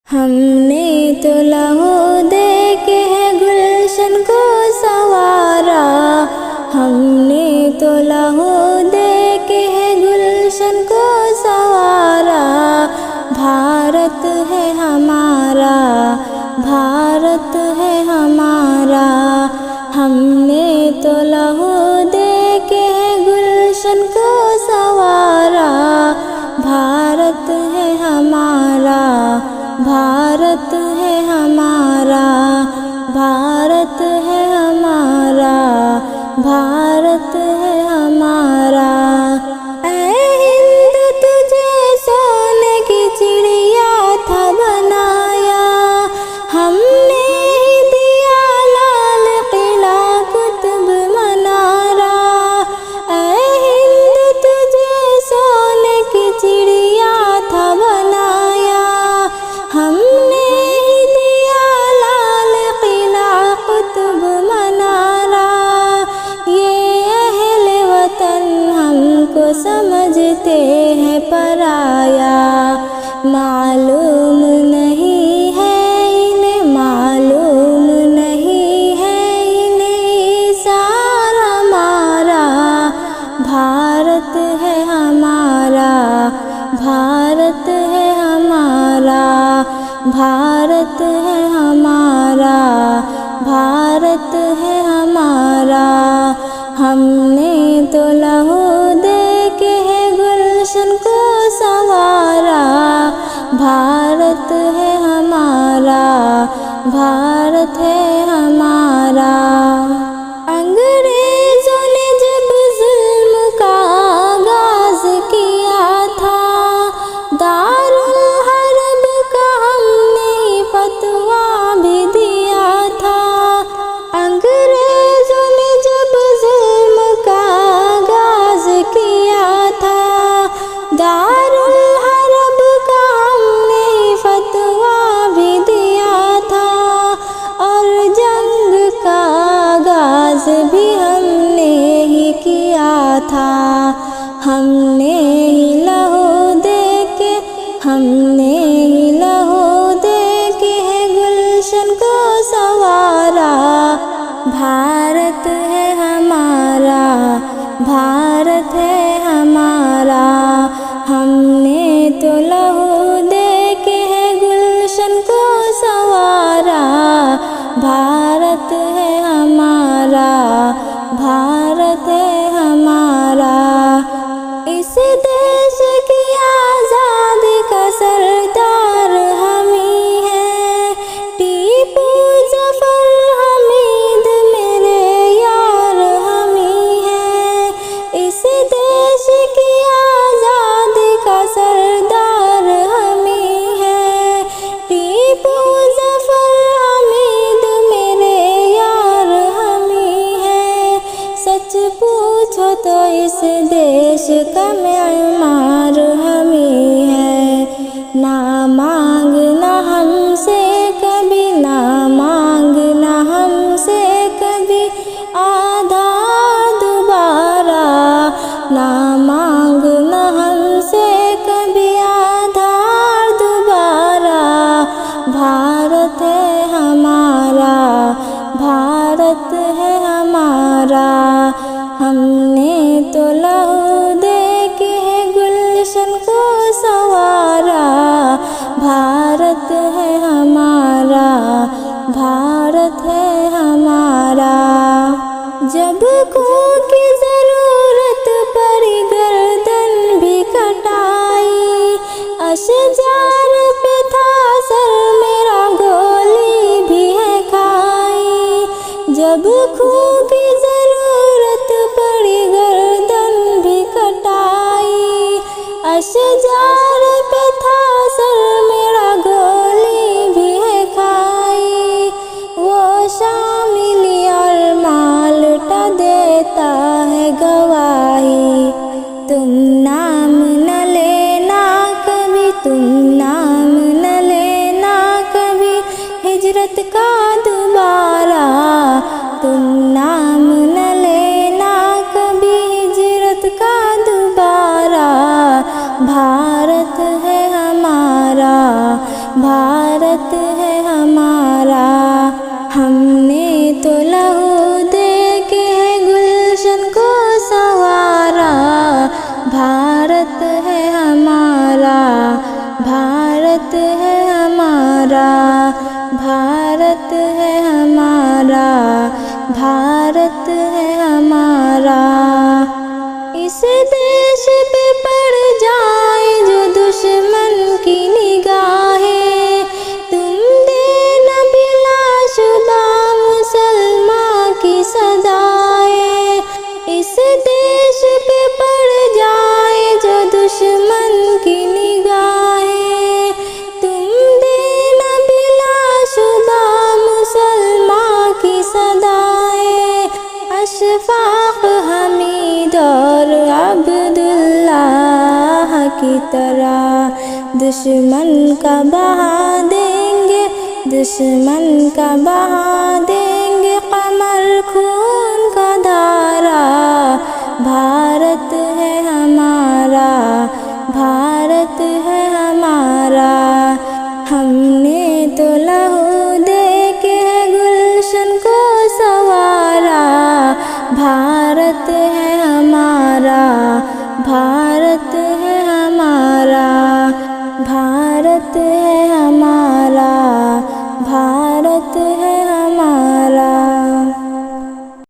ہم نے تو لہو دے کے ہے گلشن کو سنوارا، ہم نے تو لہو دے کے ہے گلشن کو سنوارا۔ بھارت ہے ہمارا، بھارت ہے ہمارا، ہم نے تو لہو دے کے ہے گلشن کو سنوارا۔ بھارت ہے ہمارا، بھارت ہے ہمارا، بھارت ہے ہمارا، بھارت ہے ہمارا۔ اے ہند تجھے سونے کی چڑیا تھا بنایا، ہم نے ہی دیا لال قلعہ قطب منارہ۔ اے ہند تجھے سونے کی چڑیا تھا بنایا، ہم نے ہی دیا لال قلعہ قطب منارہ۔ یہ اہل وطن ہم کو سمجھتے ہیں پرایا، معلوم نہیں ہے انہیں، معلوم نہیں ہے انہیں سارا ہمارا۔ بھارت ہے ہمارا، بھارت ہے ہمارا، بھارت ہے ہمارا، بھارت ہے ہمارا۔ ہم نے تو لہو دے کے ہے گلشن کو سنوارا۔ بھارت ہے ہمارا، بھارت ہے ہمارا۔ انگریزوں نے جب ظلم کا آغاز کیا تھا، دارالحرب کا ہم نے فتویٰ بھی دیا تھا۔ انگریزوں نے جب ظلم کا آغاز کیا تھا، دارالحرب کا ہم نے فتویٰ بھی دیا تھا، اور جنگ کا آغاز بھی ہم نے ہی کیا تھا۔ ہم نے ہی لہو دے کے، ہم نے ہی لہو دے کے ہے گلشن کو سنوارا۔ بھارت ہے ہمارا، بھارت ہے ہمارا، ہم نے تو لہو دے کے ہے گلشن کو سنوارا۔ بھارت ہے ہمارا، بھارت ہے ہمارا۔ اس دیش کی آزادی کا سردار ہم ہی ہیں، ٹیپو ظفر حمید میرے یار ہم ہی ہیں۔ اس دیش کی آزادی کا سردار ہم ہی ہیں، ٹیپو ظفر حمید میرے یار ہم ہی ہیں۔ سچ پوچھو تو اس دیش کا معمار ہم ہی ہے۔ نہ مانگنا ہم سے کبھی، نہ مانگنا ہم سے کبھی آدھار دوبارہ، نہ مانگنا ہم سے کبھی آدھار دوبارہ۔ بھارت ہے ہمارا، بھارت ہے ہمارا، ہم نے تو لہو دے کے ہے گلشن کو سنوارا۔ بھارت ہے ہمارا، بھارت ہے ہمارا۔ جب خون کی ضرورت پڑی گردن بھی کٹائی، اشجار پہ تھا سر میرا گولی بھی ہے کھائی۔ جب خون کی ضرورت پڑی گردن بھی کٹائی، اشجار پہ تھا سر میرا گولی بھی ہے کھائی۔ وہ شاملی اور مالٹا دیتا ہے گواہی، تم نام نہ لینا کبھی، تم نام نہ لینا کبھی ہجرت کا دوبارہ، تم نام نہ لینا کبھی ہجرت کا دوبارہ۔ بھارت ہے ہمارا، بھارت بھارت ہے ہمارا، ہم نے تو لہو دے کے ہے گلشن کو سنوارا، بھارت ہے ہمارا، بھارت ہے ہمارا، بھارت ہے ہمارا، بھارت ہے ہمارا۔ اس دیش پہ پڑ جائے جو دشمن کی نگاہیں، تم دینا بلا شبہ مسلمان کی صدائیں۔ اس دیش پہ پڑ جائے جو دشمن کی نگاہیں، تم دینا بلا شبہ مسلمان کی صدائیں۔ اشفاق حمید اور عبداللہ کی طرح دشمن کا بہا دیں گے، دشمن کا بہا دیں گے قمر خون